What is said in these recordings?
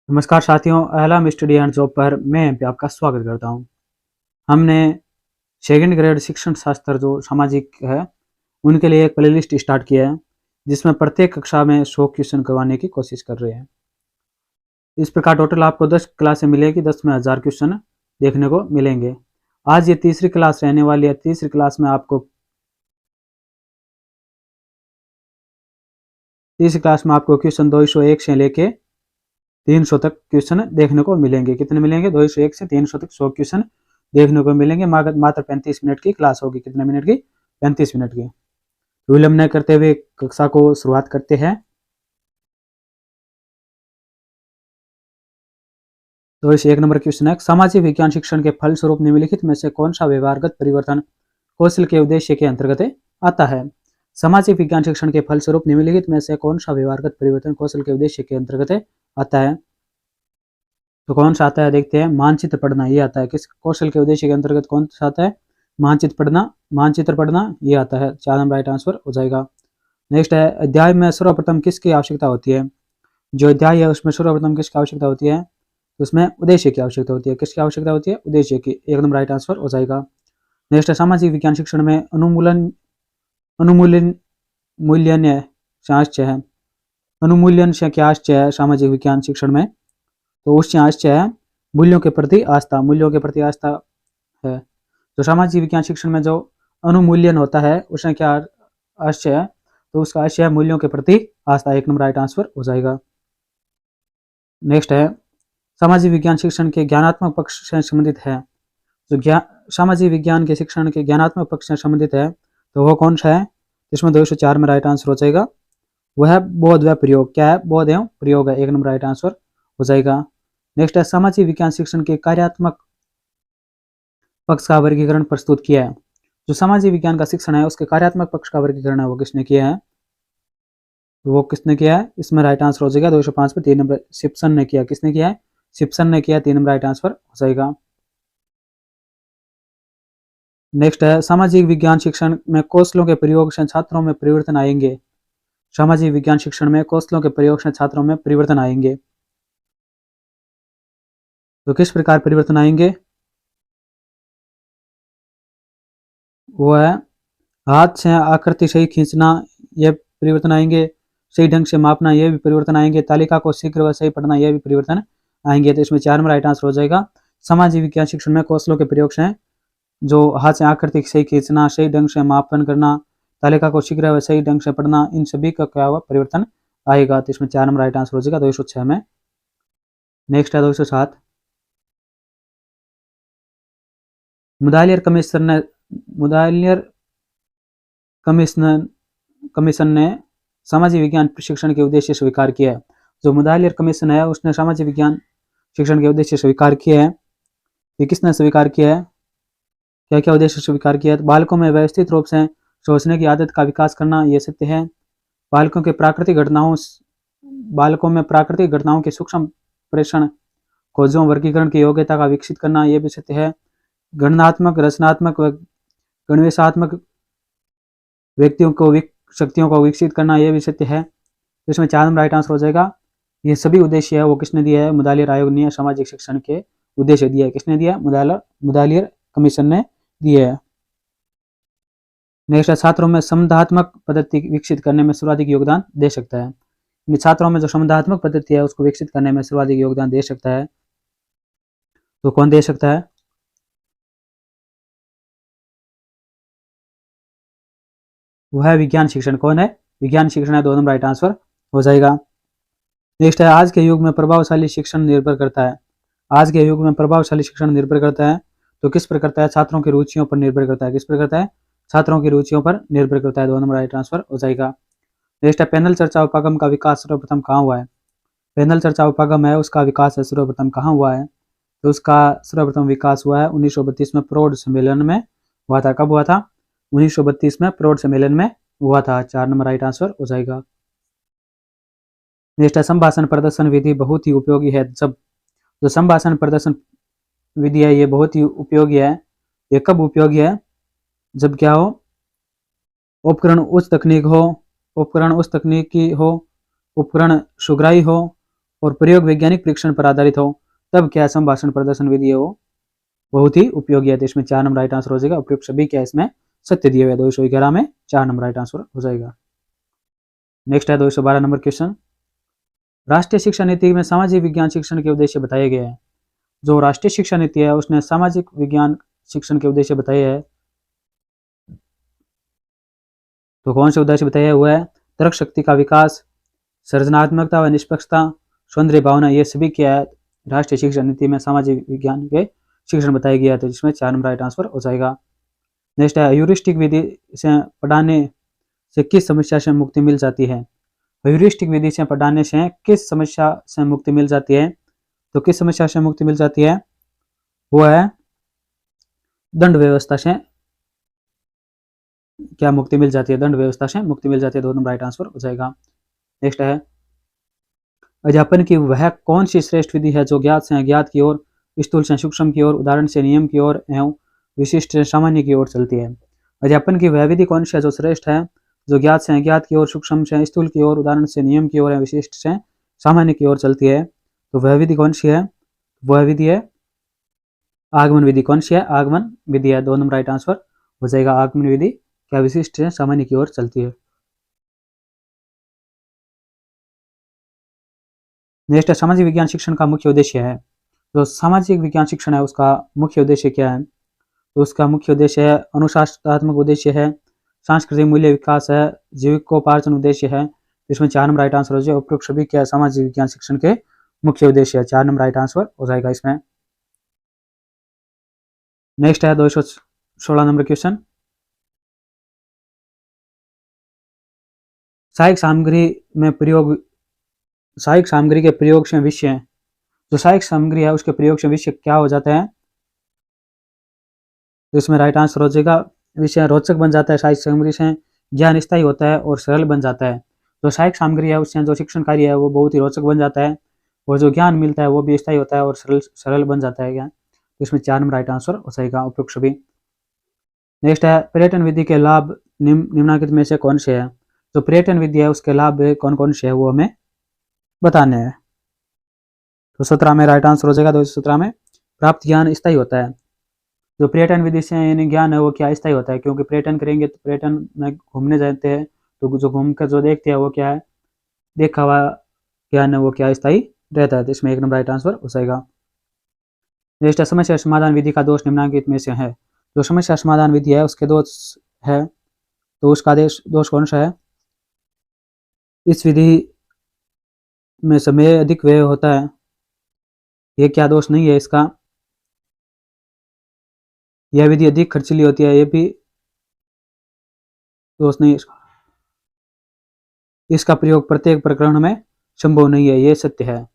नमस्कार साथियों, Ahlam study and job पर मैं एमपी आपका स्वागत करता हूं। हमने सेकंड ग्रेड शिक्षण शास्त्र जो सामाजिक है उनके लिए एक प्लेलिस्ट स्टार्ट किया है, जिसमें प्रत्येक कक्षा में 100 क्वेश्चन करवाने की कोशिश कर रहे हैं। इस प्रकार टोटल आपको 10 क्लासें मिलेगी, 10 में 1000 क्वेश्चन देखने को मिलेंगे। आज ये तीसरी क्लास रहने वाली है। तीसरी क्लास में आपको क्वेश्चन 201 से लेके 300 तक क्वेश्चन देखने को मिलेंगे। कितने मिलेंगे? 201 से 300 तक 100 क्वेश्चन देखने को मिलेंगे। मात्र 35 मिनट की क्लास होगी। कितने मिनट की? 35 मिनट की। विलंब न करते हुए कक्षा को शुरुआत करते हैं। तो इस 1 नंबर क्वेश्चन है, सामाजिक विज्ञान शिक्षण के फलस्वरूप निम्नलिखित में से कौन सा व्यवहारगत परिवर्तन कौशल के उद्देश्य के अंतर्गत आता है? सामाजिक विज्ञान शिक्षण के फलस्वरूप निम्नलिखित में से कौन सा व्यवहारगत परिवर्तन कौशल के उद्देश्य के अंतर्गत आता है? तो कौन सा आता है देखते हैं। मानचित्र पढ़ना, ये आता है। किस कौशल के उद्देश्य के अंतर्गत कौन सा आता है? मानचित्र पढ़ना ये आता है। 4 नंबर राइट आंसर हो जाएगा। नेक्स्ट है, अध्याय में सर्वप्रथम किसकी आवश्यकता होती है? जो अध्याय है उसमें सर्वप्रथम किसकी आवश्यकता होती है? तो उसमें उद्देश्य की आवश्यकता होती है। किसकी आवश्यकता होती है? उद्देश्य की। 1 नंबर राइट आंसर हो जाएगा। नेक्स्ट है, सामाजिक विज्ञान शिक्षण में अनुमूलन मूल्यन शास्त्र है। अनुमूल्यन से क्या आश्चर्य है सामाजिक विज्ञान शिक्षण में? तो उससे आश्चर्य है मूल्यों के प्रति आस्था। मूल्यों के प्रति आस्था है। तो सामाजिक विज्ञान शिक्षण में जो अनुमूल्यन होता है उसमें क्या आशय है? तो उसका आशय है मूल्यों के प्रति आस्था। 1 नंबर राइट आंसर हो जाएगा। नेक्स्ट है, सामाजिक विज्ञान शिक्षण के ज्ञानात्मक पक्ष से संबंधित है। जो सामाजिक विज्ञान के शिक्षण के ज्ञानात्मक पक्ष से संबंधित है तो वो कौन सा है? इसमें 204 में राइट आंसर हो जाएगा। वह है बोध व प्रयोग। क्या है? बोध एवं प्रयोग है। 1 नंबर राइट आंसर हो जाएगा। नेक्स्ट है, सामाजिक विज्ञान शिक्षण के कार्यात्मक पक्ष का वर्गीकरण प्रस्तुत किया है। जो सामाजिक विज्ञान का शिक्षण है उसके कार्यात्मक पक्ष का वर्गीकरण है वो किसने किया है? वो किसने किया है? इसमें राइट आंसर हो जाएगा 205 पे 3 नंबर सिप्सन ने किया। किसने किया है? सिप्सन ने किया। 3 नंबर राइट आंसर हो जाएगा। नेक्स्ट है, सामाजिक विज्ञान शिक्षण में कौशलों के प्रयोग से छात्रों में परिवर्तन आएंगे। सामाजिक विज्ञान शिक्षण में कौशलों के प्रयोग से छात्रों में परिवर्तन आएंगे। तो किस प्रकार परिवर्तन आएंगे? वो है हाथ से आकृति सही खींचना, ये परिवर्तन आएंगे। सही ढंग से मापना, ये भी परिवर्तन आएंगे। तालिका को शीघ्र व सही पढ़ना, ये भी परिवर्तन आएंगे। तो इसमें 4 में राइट आंसर हो जाएगा। सामाजिक विज्ञान शिक्षण में कौशलों के प्रयोग से जो हाथ से आकृति सही खींचना, सही ढंग से मापन करना, तालिका को शीघ्र व सही ढंग से पढ़ना, इन सभी का क्या हुआ? परिवर्तन आएगा। तो इसमें 4 नंबर राइट आंसर हो जाएगा 206 में। नेक्स्ट है 207, मुदालियर कमीशन ने सामाजिक विज्ञान शिक्षण के उद्देश्य स्वीकार किया है। जो मुदालियर कमीशन है उसने सामाजिक विज्ञान शिक्षण के उद्देश्य स्वीकार किए हैं। ये किसने स्वीकार किया है? क्या क्या उद्देश्य स्वीकार किया है? बालकों में व्यवस्थित रूप से सोचने की आदत का विकास करना, ये सत्य है। बालकों में प्राकृतिक घटनाओं के सूक्ष्म प्रेषण, खोजों, वर्गीकरण की योग्यता का विकसित करना, यह भी सत्य है। गणनात्मक, रचनात्मक व गणवेशात्मक व्यक्तियों को शक्तियों को विकसित करना, यह भी सत्य है। तो इसमें 4 नंबर राइट आंसर हो जाएगा। ये सभी उद्देश्य है वो किसने दिया है? मुदालियर आयोग ने सामाजिक शिक्षण के उद्देश्य दिया है। किसने दिया? मुदालियर कमीशन ने दिए है। नेक्स्ट है, छात्रों में संबंधात्मक पद्धति विकसित करने में सर्वाधिक योगदान दे सकता है। छात्रों में जो संबंधात्मक पद्धति है उसको विकसित करने में सर्वाधिक योगदान दे सकता है। तो कौन दे सकता है? वह है विज्ञान शिक्षण। कौन है? विज्ञान शिक्षण है। 2 नंबर राइट आंसर हो जाएगा। नेक्स्ट है, आज के युग में प्रभावशाली शिक्षण निर्भर करता है। आज के युग में प्रभावशाली शिक्षण निर्भर करता है। तो किस पर करता है? छात्रों की रुचियों पर निर्भर करता है। किस पर करता है? छात्रों की रुचियों पर निर्भर करता है। 2 नंबर राइट ट्रांसफर हो जाएगा। नेक्स्ट है, पैनल चर्चा उपागम का विकास सर्वप्रथम कहाँ हुआ है? पैनल चर्चा उपागम है उसका विकास है सर्वप्रथम कहाँ हुआ है? तो उसका सर्वप्रथम विकास हुआ है 1932 में प्रौढ़ सम्मेलन में हुआ था। कब हुआ था? 1932 में प्रौढ़ सम्मेलन में हुआ था। 4 नंबर राइट आंसर हो जाएगा। नेक्स्ट है, संभाषण प्रदर्शन विधि बहुत ही उपयोगी है जब। जो संभाषण प्रदर्शन विधि है ये बहुत ही उपयोगी है। ये कब उपयोगी है? जब क्या हो? उपकरण उच्च तकनीक हो, उपकरण उच्च तकनीकी हो, उपकरण सुग्राही हो, और प्रयोग वैज्ञानिक परीक्षण पर आधारित हो तब क्या संभाषण प्रदर्शन विधि है वो बहुत ही उपयोगी है। तो इसमें 4 नंबर राइट आंसर हो जाएगा। उपयुक्त सभी क्या इसमें सत्य दिए हुए 211 में 4 नंबर राइट आंसर हो जाएगा। नेक्स्ट है 212 नंबर क्वेश्चन। राष्ट्रीय शिक्षा नीति में सामाजिक विज्ञान शिक्षण के उद्देश्य बताए गए हैं। जो राष्ट्रीय शिक्षा नीति है उसने सामाजिक विज्ञान शिक्षण के उद्देश्य बताए हैं। तो कौन से उद्देश्य बताया हुआ है? तर्क शक्ति का विकास, सृजनात्मकता व निष्पक्षता, सौंदर्य भावना, ये सभी क्या है राष्ट्रीय शिक्षा नीति में सामाजिक विज्ञान के शिक्षण बताया गया है। तो जिसमें 4 नंबर राइट आंसर हो जाएगा। नेक्स्ट है ह्यूरिस्टिक विधि से पढ़ाने से किस समस्या से मुक्ति मिल जाती है? ह्यूरिस्टिक विधि से पढ़ाने से किस समस्या से मुक्ति मिल जाती है? तो किस समस्या से मुक्ति मिल जाती है? वो है दंड व्यवस्था से क्या मुक्ति मिल जाती है? दंड व्यवस्था से मुक्ति मिल जाती है। 2 नंबर राइट आंसर हो जाएगा। नेक्स्ट है अध्यापन की वह कौन सी श्रेष्ठ विधि है जो ज्ञात से अज्ञात की ओर, स्थूल से सूक्ष्म की ओर, उदाहरण से नियम की ओर एवं विशिष्ट से सामान्य की ओर चलती है? अध्यापन की वह विधि कौन सी है जो श्रेष्ठ है, जो ज्ञात से अज्ञात की ओर, सूक्ष्म से स्थूल की ओर, उदाहरण से नियम की ओर एवं विशिष्ट से सामान्य की ओर चलती है? तो वह विधि कौन सी है? वह विधि है आगमन विधि। कौन सी है? आगमन विधि है। 2 नंबर राइट आंसर हो जाएगा। आगमन विधि क्या विशिष्ट से सामान्य की ओर चलती है। नेक्स्ट है सामाजिक विज्ञान शिक्षण का मुख्य उद्देश्य है। जो सामाजिक विज्ञान शिक्षण है उसका मुख्य उद्देश्य क्या है? तो उसका मुख्य उद्देश्य है अनुशासनात्मक उद्देश्य है, सांस्कृतिक मूल्य विकास है, जीविकोपार्जन उद्देश्य है। इसमें 4 नंबर राइट आंसर हो जाएगा। उपयुक्त सभी क्या सामाजिक विज्ञान शिक्षण के मुख्य उद्देश्य है। 4 नंबर राइट आंसर हो जाएगा इसमें। नेक्स्ट है 216 नंबर क्वेश्चन। सहायक सामग्री में प्रयोग, सहायक सामग्री के प्रयोग से विषय, जो सहायक सामग्री है उसके प्रयोग से विषय क्या हो जाता है? तो इसमें राइट आंसर हो जाएगा विषय रोचक बन जाता है। सहायक सामग्री से ज्ञान स्थायी होता है और सरल बन जाता है। जो सहायक सामग्री है उससे जो शिक्षण कार्य है वो बहुत ही रोचक बन जाता है और जो ज्ञान मिलता है वो भी स्थायी होता है और सरल बन जाता है ज्ञान। तो इसमें 4 नंबर राइट आंसर हो जाएगा। उपयुक्त सभी। नेक्स्ट है पर्यटन विधि के लाभ निम्नलिखित में से कौन से है? जो पर्यटन विधि है उसके लाभ कौन कौन से है वो हमें बताने हैं। तो 17 में राइट आंसर हो जाएगा। 217 में प्राप्त ज्ञान स्थायी होता है। जो पर्यटन विधि से यानी ज्ञान है वो क्या स्थायी होता है, क्योंकि पर्यटन करेंगे तो पर्यटन में घूमने जाते हैं तो जो घूम कर जो देखते हैं वो क्या है देखा हुआ ज्ञान है वो क्या स्थायी रहता है। तो इसमें 1 नंबर राइट आंसर हो जाएगा। नेक्स्ट समस्या समाधान विधि का दोष निम्नलिखित में से है। जो समस्या समाधान विधि है उसके दोष है तो उसका दोष कौन सा है? इस विधि में समय अधिक व्यय होता है, ये क्या दोष नहीं है इसका? यह विधि अधिक खर्चीली होती है, ये भी दोष नहीं है इसका। इसका प्रयोग प्रत्येक प्रकरण में संभव नहीं है, ये सत्य है।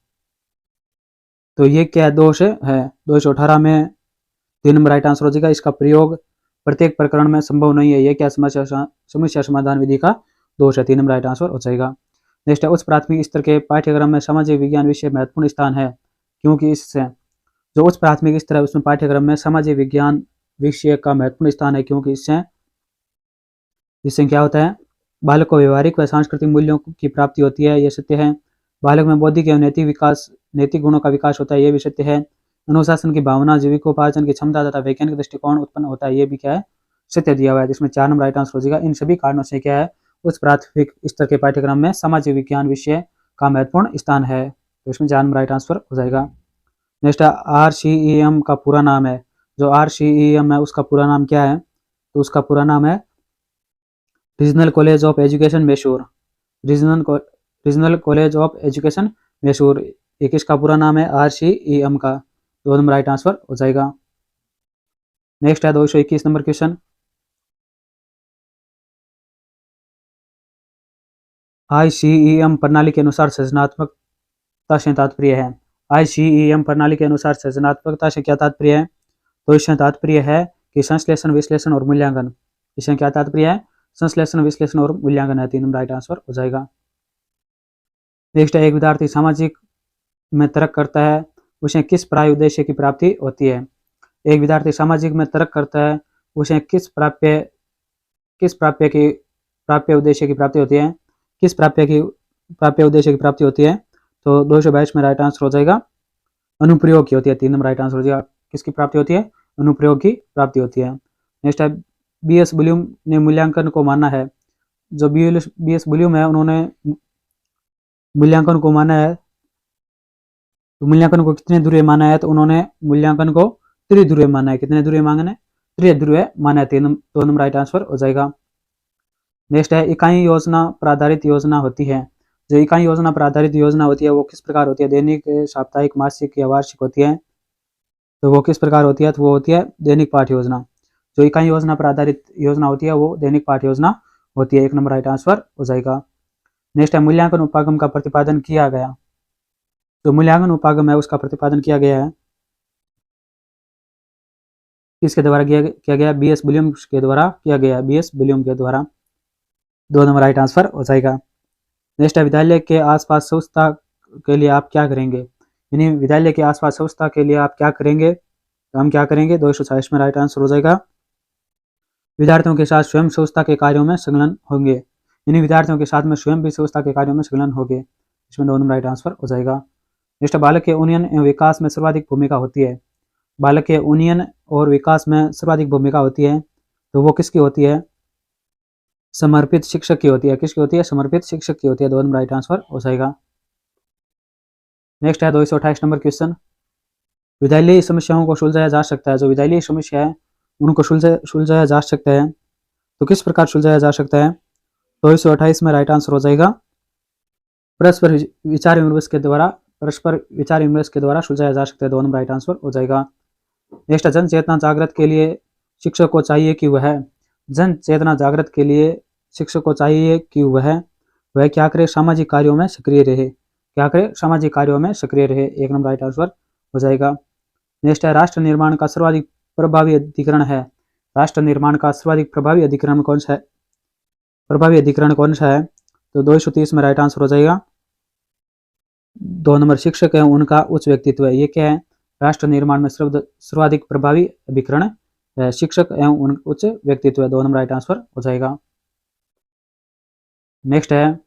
तो ये क्या दोष है? 218 में 3 नंबर राइट आंसर हो जाएगा। इसका प्रयोग प्रत्येक प्रकरण में संभव नहीं है, ये क्या समस्या समाधान विधि का दोष है। 3 नंबर राइट आंसर हो जाएगा। नेक्स्ट है उच्च प्राथमिक स्तर के पाठ्यक्रम में सामाजिक विज्ञान विषय महत्वपूर्ण स्थान है, क्योंकि इससे जो उच्च प्राथमिक स्तर है उसमें पाठ्यक्रम में सामाजिक विज्ञान विषय का महत्वपूर्ण स्थान है, क्योंकि इससे क्या होता है बालक को व्यवहारिक व सांस्कृतिक मूल्यों की प्राप्ति होती है, ये सत्य है। बालक में बौद्धिक एवं नैतिक गुणों का विकास होता है, ये भी सत्य है। अनुशासन की भावना, जीविकोपार्जन की क्षमता तथा वैज्ञानिक दृष्टिकोण उत्पन्न होता है, ये भी क्या है सत्य दिया हुआ है। जिसमें 4 नंबर राइट आंसर हो जाएगा। इन सभी कारणों से क्या है उच्च प्राथमिक स्तर के पाठ्यक्रम में सामाजिक विज्ञान विषय का महत्वपूर्ण स्थान है। तो इसमें 4 नंबर राइट आंसर हो जाएगा। नेक्स्ट RCEM का पूरा नाम है। जो RCEM है उसका पूरा नाम क्या है? तो उसका पूरा नाम है regional college of education Mysore. Regional college of education Mysore, एक इसका पूरा नाम है RCEM का। 2 नंबर राइट आंसर हो जाएगा। नेक्स्ट है 221 नंबर क्वेश्चन। ICEM प्रणाली के अनुसार सृजनात्मकता से तात्पर्य है। ICEM प्रणाली के अनुसार सृजनात्मकता से क्या तात्पर्य है? तो इससे तात्पर्य है कि संश्लेषण, विश्लेषण और मूल्यांकन। इससे क्या तात्पर्य है? संश्लेषण, विश्लेषण और मूल्यांकन है। 3 नंबर राइट आंसर हो जाएगा। नेक्स्ट है एक विद्यार्थी सामाजिक में तर्क करता है, उसे किस प्राप्य उद्देश्य की प्राप्ति होती है? एक विद्यार्थी सामाजिक में तर्क करता है, उसे किस प्राप्य उद्देश्य की प्राप्ति होती है? किस प्राप्य उद्देश्य की प्राप्ति होती है? तो 222 में राइट आंसर हो जाएगा अनुप्रयोग की होती है, 3 नंबर राइट आंसर हो जाएगा। किसकी प्राप्ति होती है? अनुप्रयोग की प्राप्ति होती है। नेक्स्ट है बी.एस. ब्लूम ने मूल्यांकन को माना है। जो बी.एस. ब्लूम है उन्होंने मूल्यांकन को माना है। तो मूल्यांकन को कितने ध्रुवीय माना है? तो उन्होंने मूल्यांकन को त्रिध्रुवीय माना है। कितने ध्रुवीय मांगना है? त्रिध्रुवीय माना है। 2 नंबर राइट आंसर हो जाएगा। नेक्स्ट है इकाई योजना पर आधारित योजना होती है। जो इकाई योजना पर आधारित योजना होती है वो किस प्रकार होती है? दैनिक, साप्ताहिक, मासिक या वार्षिक होती है? तो वो किस प्रकार होती है? तो वो होती है दैनिक पाठ्य योजना। जो इकाई योजना पर आधारित योजना होती है वो दैनिक पाठ्य योजना होती है। 1 नंबर राइट आंसर हो जाएगा। नेक्स्ट है मूल्यांकन उपागम का प्रतिपादन किया गया। जो मूल्यांकन उपागम है उसका प्रतिपादन किया गया है किसके द्वारा किया गया? बी.एस. ब्लूम के द्वारा किया गया। बी.एस. ब्लूम के द्वारा। 2 नंबर राइट आंसर हो जाएगा। नेक्स्ट है विद्यालय के आसपास स्वच्छता के लिए आप क्या करेंगे? यानी विद्यालय के आसपास स्वच्छता के लिए आप क्या करेंगे? तो हम क्या करेंगे? 240 में राइट आंसर हो जाएगा विद्यार्थियों के साथ स्वयं स्वच्छता के कार्यों में संलग्न होंगे। यानी विद्यार्थियों के साथ में स्वयं भी स्वच्छता के कार्यों में संलग्न होंगे। इसमें 2 नंबर राइट आंसर हो जाएगा। नेक्स्ट बालक के उन्नयन एवं विकास में सर्वाधिक भूमिका होती है। बालक के उन्नयन और विकास में सर्वाधिक भूमिका होती है तो वो किसकी होती है? समर्पित शिक्षक की होती है। किसकी होती है? समर्पित शिक्षक की होती है। 2 नंबर राइट आंसर हो जाएगा। नेक्स्ट है 228 नंबर क्वेश्चन। विद्यालयी समस्याओं को सुलझाया जा सकता है। जो विद्यालयी समस्या है उनको सुलझाया जा सकता है तो किस प्रकार सुलझाया जा सकता है? 228 में राइट आंसर हो जाएगा परस्पर विचार विमर्श के द्वारा सुलझाया जा सकता है। 2 नंबर राइट आंसर हो जाएगा। नेक्स्ट जन चेतना जागृत के लिए शिक्षक को चाहिए कि वह क्या करे? सामाजिक कार्यों में सक्रिय रहे। क्या करे? सामाजिक कार्यों में सक्रिय रहे। 1 नंबर राइट आंसर हो जाएगा। नेक्स्ट है राष्ट्र निर्माण का सर्वाधिक प्रभावी अधिकरण है। राष्ट्र निर्माण का सर्वाधिक प्रभावी अधिकरण कौन सा है? तो 230 में राइट आंसर हो जाएगा 2 नंबर शिक्षक है उनका उच्च व्यक्तित्व है। ये क्या है? राष्ट्र निर्माण में सर्वाधिक प्रभावी अभिकरण शिक्षक एवं उच्च व्यक्तित्व है। 2 नंबर राइट आंसर हो जाएगा। नेक्स्ट है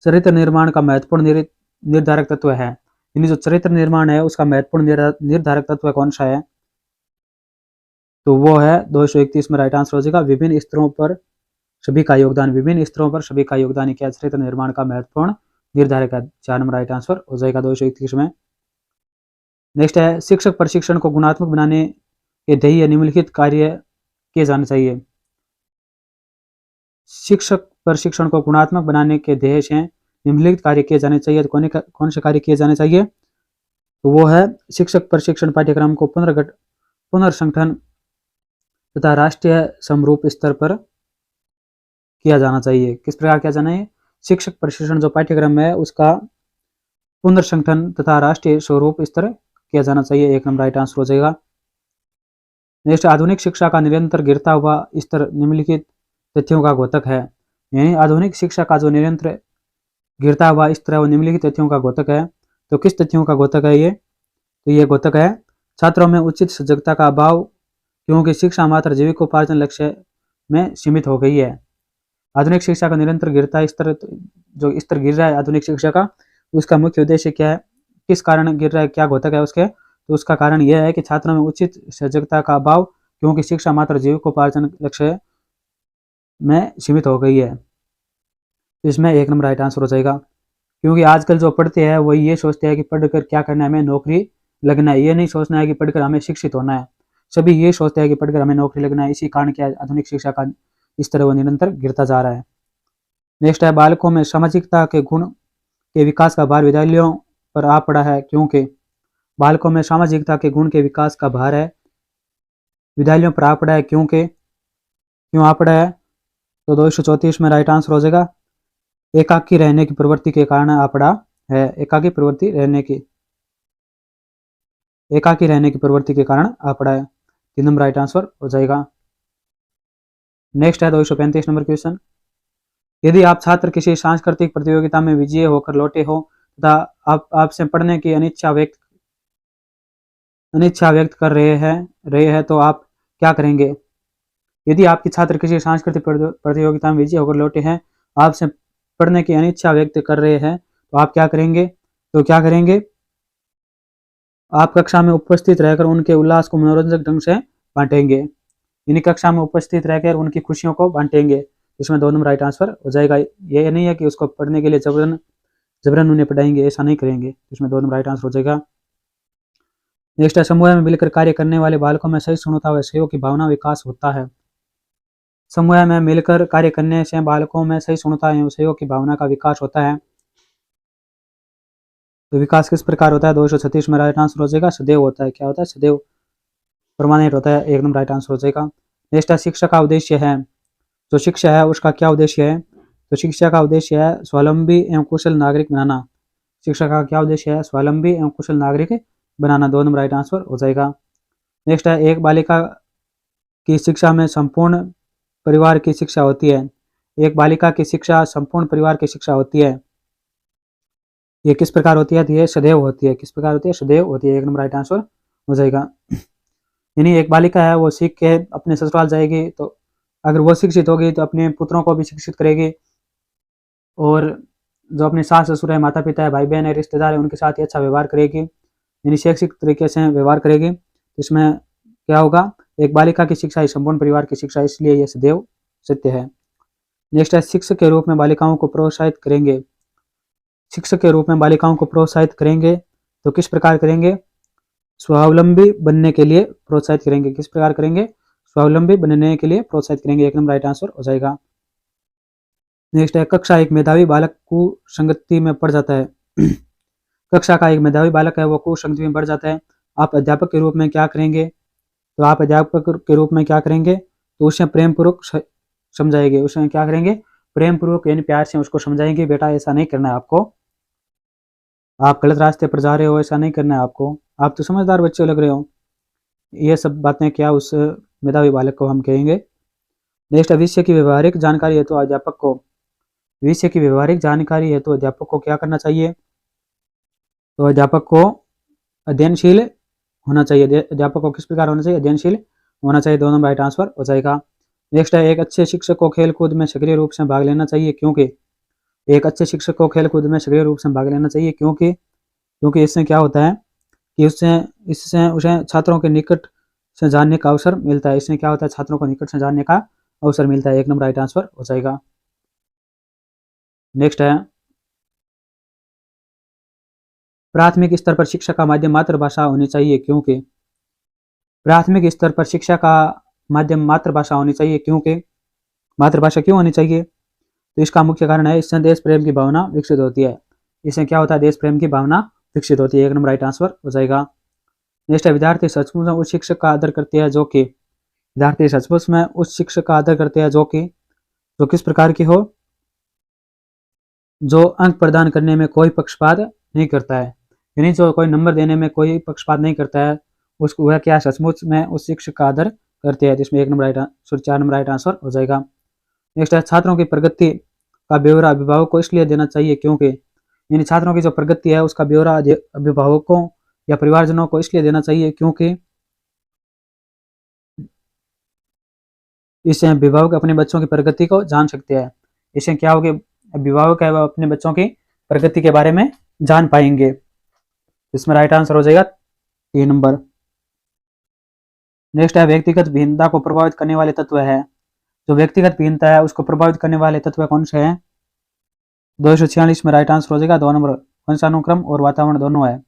चरित्र निर्माण का महत्वपूर्ण निर्धारक तत्व है। यानी जो चरित्र निर्माण है उसका महत्वपूर्ण निर्धारक तत्व कौन सा है? तो वो है 231 में राइट आंसर हो जाएगा विभिन्न स्तरों पर सभी का योगदान। विभिन्न स्तरों पर सभी का योगदान क्या चरित्र निर्माण का महत्वपूर्ण निर्धारक है। 4 नंबर राइट आंसर हो जाएगा 231 में। नेक्स्ट है शिक्षक प्रशिक्षण को गुणात्मक बनाने के ध्येय निम्नलिखित कार्य किए जाने चाहिए। शिक्षक प्रशिक्षण को गुणात्मक बनाने के ध्येय से निम्नलिखित कार्य किए जाने चाहिए। तो कौन से कार्य किए जाने चाहिए? तो वो है शिक्षक प्रशिक्षण पाठ्यक्रम को पुनर्संगठन तथा राष्ट्रीय समरूप स्तर पर किया जाना चाहिए। किस प्रकार किया जाना है? शिक्षक प्रशिक्षण जो पाठ्यक्रम है उसका पुनर्संगठन तथा राष्ट्रीय स्वरूप स्तर किया जाना चाहिए। 1 नंबर राइट आंसर हो जाएगा। नेक्स्ट आधुनिक शिक्षा का निरंतर गिरता हुआ स्तर निम्नलिखित तथ्यों का द्योतक है। यानी आधुनिक शिक्षा का जो निरंतर गिरता हुआ स्तर है वो निम्नलिखित तथ्यों का द्योतक है। तो किस तथ्यों का द्योतक है ये? तो ये द्योतक है छात्रों में उचित सजगता का अभाव, क्योंकि शिक्षा मात्र जीविकोपार्जन लक्ष्य में सीमित हो गई है। आधुनिक शिक्षा का निरंतर गिरता स्तर, जो स्तर गिर रहा है आधुनिक शिक्षा का, उसका मुख्य उद्देश्य क्या है? किस कारण गिर रहा है? क्या द्योतक है उसके? तो उसका कारण यह है कि छात्रों में उचित सजगता का अभाव, क्योंकि शिक्षा मात्र जीविकोपार्जन लक्ष्य में सीमित हो गई है। तो इसमें 1 नंबर राइट आंसर हो जाएगा। क्योंकि आजकल जो पढ़ते हैं वो ये सोचते हैं कि पढ़कर क्या करना है, हमें नौकरी लगना है। ये नहीं सोचना है कि पढ़कर हमें शिक्षित होना है। सभी ये सोचते हैं कि पढ़कर हमें नौकरी लगना है। इसी कारण क्या आधुनिक शिक्षा का स्तर वो निरंतर गिरता जा रहा है। नेक्स्ट है बालकों में सामाजिकता के गुण के विकास का भार विद्यालयों पर आ पड़ा है, क्योंकि बालकों में सामाजिकता के गुण के विकास का भार है विद्यालयों पर आ पड़ा है। क्यों आ पड़ा है? तो 234 में राइट आंसर हो जाएगा एकाकी रहने की प्रवृत्ति के कारण आ पड़ा है। एकाकी रहने की प्रवृत्ति के कारण आ पड़ा है। 3 नंबर राइट आंसर हो जाएगा। नेक्स्ट है 235 नंबर क्वेश्चन। यदि आप छात्र किसी सांस्कृतिक प्रतियोगिता में विजयी होकर लौटे हो तथा आपसे पढ़ने की अनिच्छा व्यक्त कर रहे हैं तो आप क्या करेंगे? यदि आपके छात्र किसी सांस्कृतिक प्रतियोगिता में विजयी होकर लौटे हैं, आपसे पढ़ने की अनिच्छा व्यक्त कर रहे हैं, तो आप क्या करेंगे, आप कक्षा में उपस्थित रहकर उनके उल्लास को मनोरंजक ढंग से बांटेंगे, यानी कक्षा में उपस्थित रहकर उनकी खुशियों को बांटेंगे। इसमें 2 नंबर राइट आंसर हो जाएगा। ये नहीं है कि उसको पढ़ने के लिए जबरन उन्हें पढ़ाएंगे, ऐसा नहीं करेंगे। इसमें 2 नंबर राइट आंसर हो जाएगा। नेक्स्ट है, समूह में मिलकर कार्य करने वाले बालकों में सहिष्णुता व सहयोग की भावना विकास होता है। समूह में मिलकर कार्य करने से बालकों में सहिष्णुता एवं सहयोग की भावना का विकास होता है। तो विकास किस प्रकार होता है? 236 में राइट आंसर हो जाएगा, सदैव होता है। क्या होता है? सदैव परमानेंट होता है। 1 नंबर राइट आंसर हो जाएगा। नेक्स्ट है, शिक्षा का उद्देश्य है। जो शिक्षा है उसका क्या उद्देश्य है? तो शिक्षा का उद्देश्य है स्वावलंबी एवं कुशल नागरिक बनाना। शिक्षा का क्या उद्देश्य है? स्वावलंबी एवं कुशल नागरिक बनाना। 2 नंबर राइट आंसर हो जाएगा। नेक्स्ट है, एक बालिका की शिक्षा में संपूर्ण परिवार की शिक्षा होती है। एक बालिका की शिक्षा संपूर्ण परिवार की शिक्षा होती है। ये किस प्रकार होती है? ये सदैव होती है। किस प्रकार होती है? सदैव होती है। 1 नंबर राइट आंसर हो जाएगा। यानी एक बालिका है वो सीख के अपने ससुराल जाएगी, तो अगर वो शिक्षित होगी तो अपने पुत्रों को भी शिक्षित करेगी, और जो अपने सास ससुर है, माता पिता है, भाई बहन है, रिश्तेदार है, उनके साथ ही अच्छा व्यवहार करेगी, यानी शैक्षिक तरीके से व्यवहार करेगी। इसमें क्या होगा? एक बालिका की शिक्षा ही संपूर्ण परिवार की शिक्षा, इसलिए यह सदैव सत्य है। नेक्स्ट है, शिक्षक के रूप में बालिकाओं को प्रोत्साहित करेंगे। शिक्षक के रूप में बालिकाओं को प्रोत्साहित करेंगे तो किस प्रकार करेंगे? स्वावलंबी बनने के लिए प्रोत्साहित करेंगे। किस प्रकार करेंगे? स्वावलंबी बनने के लिए प्रोत्साहित करेंगे। 1 नंबर राइट आंसर हो जाएगा। नेक्स्ट है, कक्षा एक मेधावी बालक कुसंगति में पड़ जाता है। कक्षा का एक मेधावी बालक है वो कुसंगति में पड़ जाता है। आप अध्यापक के रूप में क्या करेंगे? तो आप अध्यापक के रूप में क्या करेंगे? तो उसे प्रेम पूर्वक समझाएंगे। उसमें क्या करेंगे? प्रेम पूर्वक यानी प्यार से उसको समझाएंगे, बेटा ऐसा नहीं करना है आपको, आप गलत रास्ते पर जा रहे हो, ऐसा नहीं करना है आपको, आप तो समझदार बच्चे लग रहे हो। ये सब बातें क्या उस मेधावी बालक को हम कहेंगे। नेक्स्ट, विषय की व्यवहारिक जानकारी है तो अध्यापक को विषय की व्यवहारिक जानकारी है तो अध्यापक को क्या करना चाहिए? तो अध्यापक को अध्ययनशील होना चाहिए। अध्यापक को किस प्रकार होना चाहिए? अध्ययनशील होना चाहिए। 2 नंबर राइट आंसर हो जाएगा। नेक्स्ट है, एक अच्छे शिक्षक को खेलकूद में सक्रिय रूप से भाग लेना चाहिए क्योंकि एक अच्छे शिक्षक को खेलकूद में सक्रिय रूप से भाग लेना चाहिए क्योंकि इससे क्या होता है कि इससे उसे छात्रों के निकट से जानने का अवसर मिलता है। इसमें क्या होता है? छात्रों को निकट से जानने का अवसर मिलता है। 1 नंबर राइट आंसर हो जाएगा। नेक्स्ट है, प्राथमिक स्तर पर शिक्षा का माध्यम मातृभाषा होनी चाहिए क्योंकि प्राथमिक स्तर पर शिक्षा का माध्यम मातृभाषा होनी चाहिए क्योंकि मातृभाषा क्यों होनी चाहिए? तो इसका मुख्य कारण है इससे देश प्रेम की भावना विकसित होती है। इससे क्या होता है? देश प्रेम की भावना विकसित होती है। 1 नंबर राइट आंसर हो जाएगा। नेक्स्ट है, विद्यार्थी सचमुच में उस शिक्षक का आदर करते हैं जो किस प्रकार की हो? जो अंक प्रदान करने में कोई पक्षपात नहीं करता है, यानी जो कोई नंबर देने में कोई पक्षपात नहीं करता है, उसको वह क्या सचमुच में उस शिक्षक का आदर करते हैं। जिसमें 4 नंबर राइट आंसर हो जाएगा। नेक्स्ट है, छात्रों की प्रगति का ब्यौरा अभिभावक को इसलिए देना चाहिए क्योंकि यानी छात्रों की जो प्रगति है उसका ब्यौरा अभिभावकों या परिवारजनों को इसलिए देना चाहिए क्योंकि इससे अभिभावक अपने बच्चों की प्रगति को जान सकते हैं। इससे क्या होगा? अभिभावक है वह अपने बच्चों की प्रगति के बारे में जान पाएंगे। इसमें राइट आंसर हो जाएगा 3 नंबर। नेक्स्ट है, व्यक्तिगत भिन्नता को प्रभावित करने वाले तत्व है। जो व्यक्तिगत भिन्नता है उसको प्रभावित करने वाले तत्व कौन से हैं? 246 में राइट आंसर हो जाएगा। 2 नंबर, वंशानुक्रम और वातावरण दोनों है।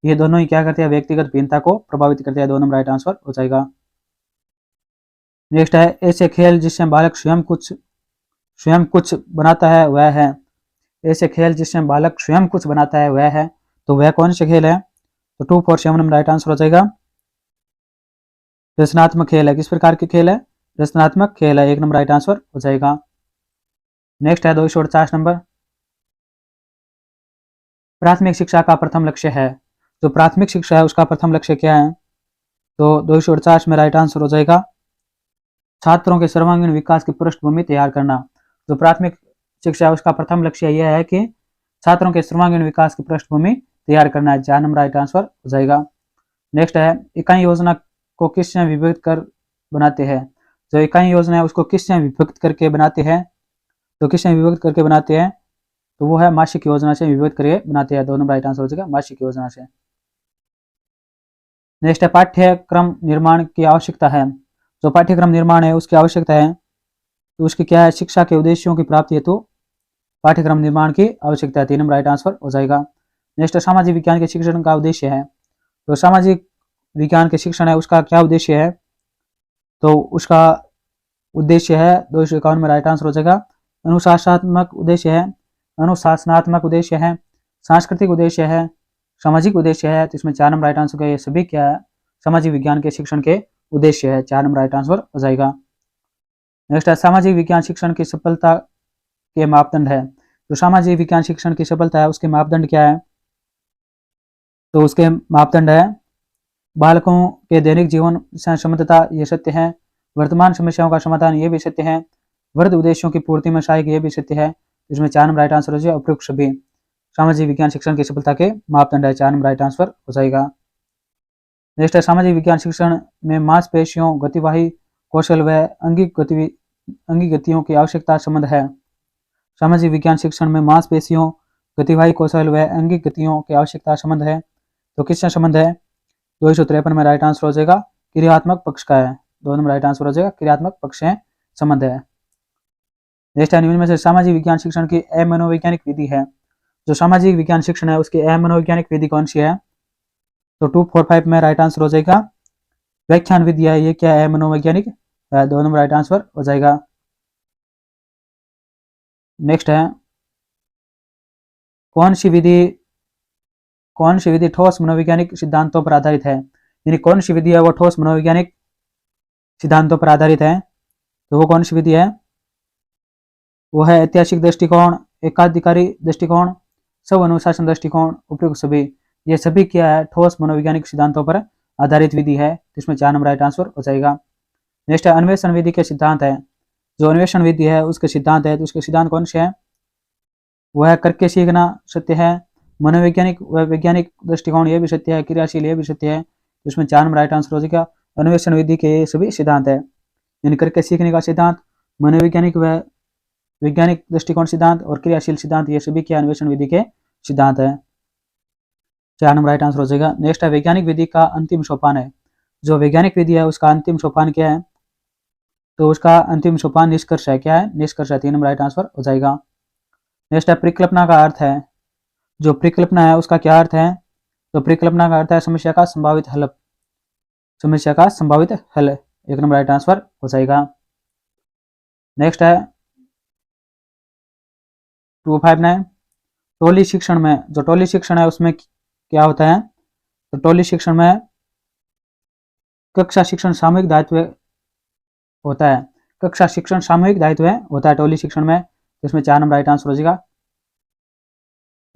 ये दोनों ही क्या करते हैं? व्यक्तिगत भिन्नता को प्रभावित करते हैं। 2 नंबर राइट आंसर हो जाएगा। नेक्स्ट है, ऐसे खेल जिसमें बालक स्वयं कुछ बनाता है वह है। ऐसे खेल जिसमें बालक स्वयं कुछ बनाता है वह है, तो वह कौन से खेल है? तो 247 में राइट आंसर हो जाएगा। रचनात्मक खेल है। किस प्रकार के खेल है? रचनात्मक खेल है। 1 नंबर राइट आंसर हो जाएगा। नेक्स्ट है 248 नंबर, प्राथमिक शिक्षा का प्रथम लक्ष्य है। जो प्राथमिक शिक्षा है उसका प्रथम लक्ष्य क्या है? तो 248 में राइट आंसर हो जाएगा, छात्रों के सर्वांगीण विकास की पृष्ठभूमि तैयार करना। जो प्राथमिक शिक्षा है उसका प्रथम लक्ष्य यह है कि छात्रों के सर्वांगीण विकास की पृष्ठभूमि तैयार करना है। 4 नंबर राइट आंसर हो जाएगा। नेक्स्ट है, इकाई योजना को किससे विभक्त कर बनाते हैं? जो इकाई योजना है उसको किससे विभक्त करके बनाते हैं? तो किससे विभक्त करके बनाते हैं? तो वो है मासिक योजना से विविध करके बनाते हैं। 2 नंबर राइट आंसर हो जाएगा मासिक योजना से। नेक्स्ट है पाठ्यक्रम निर्माण की आवश्यकता है। जो पाठ्यक्रम निर्माण है उसकी आवश्यकता है, तो उसकी क्या है, शिक्षा के उद्देश्यों की प्राप्ति हेतु पाठ्यक्रम निर्माण की आवश्यकता है। 3 नंबर राइट आंसर हो जाएगा। नेक्स्ट सामाजिक विज्ञान के शिक्षण का उद्देश्य है। तो सामाजिक विज्ञान के शिक्षण है उसका क्या उद्देश्य है, तो उसका उद्देश्य है 251 में राइट आंसर हो जाएगा। अनुशासनात्मक उद्देश्य है, अनुशासनात्मक उद्देश्य है, सांस्कृतिक उद्देश्य है, सामाजिक उद्देश्य है। तो इसमें 4 नंबर राइट आंसर ये सभी क्या है, सामाजिक विज्ञान के शिक्षण के उद्देश्य है। 4 नंबर राइट आंसर हो जाएगा। नेक्स्ट है सामाजिक विज्ञान शिक्षण की सफलता के मापदंड है। तो सामाजिक विज्ञान शिक्षण की सफलता है उसके मापदंड क्या है, तो उसके मापदंड है बालकों के दैनिक जीवन से संबद्धता, ये सत्य है। वर्तमान समस्याओं का समाधान, ये भी सत्य है। वर्ध उद्देश्यों की पूर्ति में सहायक, ये भी सत्य है। इसमें 4 नंबर राइट आंसर हो जाएगा। उपयुक्त सभी सामाजिक विज्ञान शिक्षण की सफलता के मापदंड है। 4 नंबर राइट आंसर हो जाएगा। नेक्स्ट है सामाजिक विज्ञान शिक्षण में मांसपेशियों, गतिवाही कौशल व अंगिक गतियों की आवश्यकता संबंध है। सामाजिक विज्ञान शिक्षण में मांसपेशियों, गतिवाही कौशल व अंगिक गतियों की आवश्यकता संबंध है। तो किससे संबंध है, 253 में राइट आंसर हो जाएगा क्रियात्मक पक्ष का है। 2 नंबर राइट आंसर हो जाएगा क्रियात्मक पक्ष से संबंध है। नेक्स्ट है निम्न में से सामाजिक विज्ञान शिक्षण की अमनोवैज्ञानिक विधि है। जो सामाजिक विज्ञान शिक्षण है उसकी अमनोवैज्ञानिक विधि कौन सी है, तो 245 में राइट आंसर हो जाएगा व्याख्यान विधि है। ये क्या है, मनोवैज्ञानिक। 2 नंबर राइट आंसर हो जाएगा। नेक्स्ट है कौन सी विधि ठोस मनोवैज्ञानिक सिद्धांतों पर आधारित है। यानी कौन सी विधि है वो ठोस मनोवैज्ञानिक सिद्धांतों पर आधारित है। तो वो कौन सी विधि है, वो है ऐतिहासिक दृष्टिकोण, एकाधिकारी दृष्टिकोण, सब अनुशासन दृष्टिकोण, उपयुक्त सभी। ये सभी क्या है, ठोस मनोवैज्ञानिक सिद्धांतों पर आधारित विधि है। इसमें 4 नंबर राइट आंसर हो जाएगा। नेक्स्ट है अन्वेषण विधि के सिद्धांत है। जो अन्वेषण विधि है उसके सिद्धांत है, तो उसके सिद्धांत कौन से है, वह है करके सीखना सत्य है, मनोवैज्ञानिक व वैज्ञानिक दृष्टिकोण ये भी सत्य है, क्रियाशील ये भी सत्य है। तो इसमें 4 नंबर राइट आंसर हो जाएगा। अन्वेषण विधि के ये सभी सिद्धांत है, यानी करके सीखने का सिद्धांत, मनोवैज्ञानिक व वैज्ञानिक दृष्टिकोण सिद्धांत और क्रियाशील सिद्धांत, ये सभी क्या अन्वेषण विधि के सिद्धांत है। 4 नंबर राइट आंसर हो जाएगा। नेक्स्ट है वैज्ञानिक विधि का अंतिम सोपान है। जो वैज्ञानिक विधि है उसका अंतिम सोपान क्या है, तो उसका अंतिम सोपान निष्कर्ष है। क्या है, निष्कर्ष है। 3 नंबर राइट आंसर हो जाएगा। नेक्स्ट है परिकल्पना का अर्थ है। जो परिकल्पना है उसका क्या अर्थ है, तो परिकल्पना का अर्थ है समस्या का संभावित हल, समस्या का संभावित हल। 1 नंबर राइट आंसर हो जाएगा। नेक्स्ट है 259 टोली शिक्षण में। जो टोली शिक्षण है उसमें क्या होता है, तो टोली शिक्षण में कक्षा शिक्षण सामूहिक दायित्व होता है। कक्षा शिक्षण सामूहिक दायित्व होता है टोली शिक्षण में। तो इसमें 4 नंबर राइट आंसर हो जाएगा।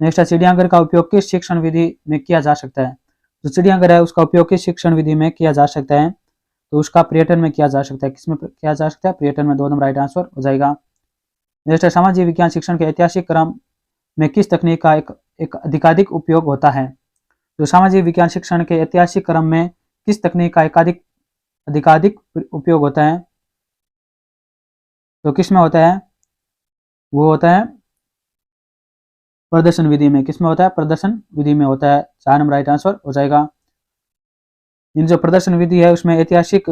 नेक्स्ट है चिड़ियाघर का उपयोग किस शिक्षण विधि में किया जा सकता है। जो चिड़ियाघर है उसका उपयोग किस शिक्षण विधि में किया जा सकता है, तो उसका पर्यटन में किया जा सकता है। किसमें किया जा सकता है, पर्यटन में। 2 नंबर राइट आंसर हो जाएगा। नेक्स्ट है सामाजिक विज्ञान शिक्षण के ऐतिहासिक क्रम में किस तकनीक का एक अधिकाधिक उपयोग होता है। जो सामाजिक विज्ञान शिक्षण के ऐतिहासिक क्रम में किस तकनीक का अधिकाधिक उपयोग होता है, तो किसमें होता है, वो होता है प्रदर्शन विधि में। किसमें होता है, प्रदर्शन विधि में होता है। 4 नंबर राइट आंसर हो जाएगा। इन जो प्रदर्शन विधि है उसमें ऐतिहासिक